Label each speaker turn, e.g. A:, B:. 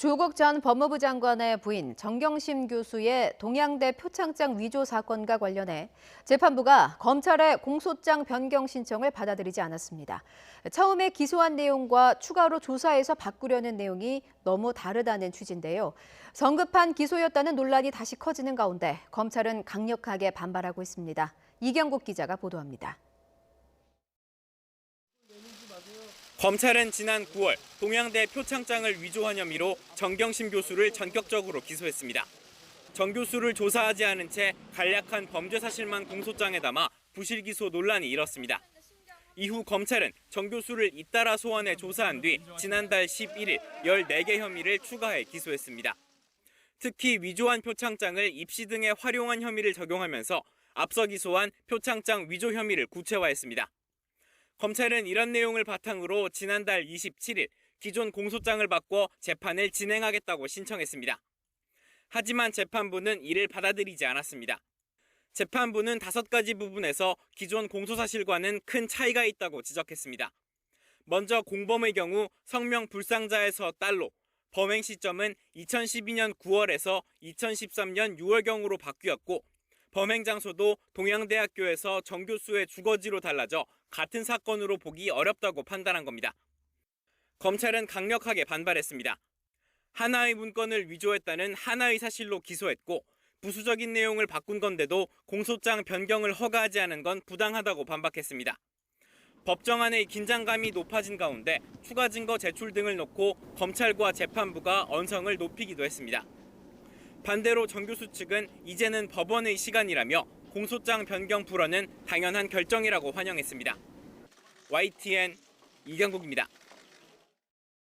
A: 조국 전 법무부 장관의 부인 정경심 교수의 동양대 표창장 위조 사건과 관련해 재판부가 검찰의 공소장 변경 신청을 받아들이지 않았습니다. 처음에 기소한 내용과 추가로 조사해서 바꾸려는 내용이 너무 다르다는 취지인데요. 성급한 기소였다는 논란이 다시 커지는 가운데 검찰은 강력하게 반발하고 있습니다. 이경국 기자가 보도합니다.
B: 검찰은 지난 9월 동양대 표창장을 위조한 혐의로 정경심 교수를 전격적으로 기소했습니다. 정 교수를 조사하지 않은 채 간략한 범죄 사실만 공소장에 담아 부실 기소 논란이 일었습니다. 이후 검찰은 정 교수를 잇따라 소환해 조사한 뒤 지난달 11일 14개 혐의를 추가해 기소했습니다. 특히 위조한 표창장을 입시 등에 활용한 혐의를 적용하면서 앞서 기소한 표창장 위조 혐의를 구체화했습니다. 검찰은 이런 내용을 바탕으로 지난달 27일 기존 공소장을 바꿔 재판을 진행하겠다고 신청했습니다. 하지만 재판부는 이를 받아들이지 않았습니다. 재판부는 5가지 부분에서 기존 공소사실과는 큰 차이가 있다고 지적했습니다. 먼저 공범의 경우 성명 불상자에서 딸로, 범행 시점은 2012년 9월에서 2013년 6월경으로 바뀌었고 범행 장소도 동양대학교에서 정 교수의 주거지로 달라져 같은 사건으로 보기 어렵다고 판단한 겁니다. 검찰은 강력하게 반발했습니다. 하나의 문건을 위조했다는 하나의 사실로 기소했고 부수적인 내용을 바꾼 건데도 공소장 변경을 허가하지 않은 건 부당하다고 반박했습니다. 법정안의 긴장감이 높아진 가운데 추가 증거 제출 등을 놓고 검찰과 재판부가 언성을 높이기도 했습니다. 반대로 정 교수 측은 이제는 법원의 시간이라며 공소장 변경 불허는 당연한 결정이라고 환영했습니다. YTN 이경국입니다.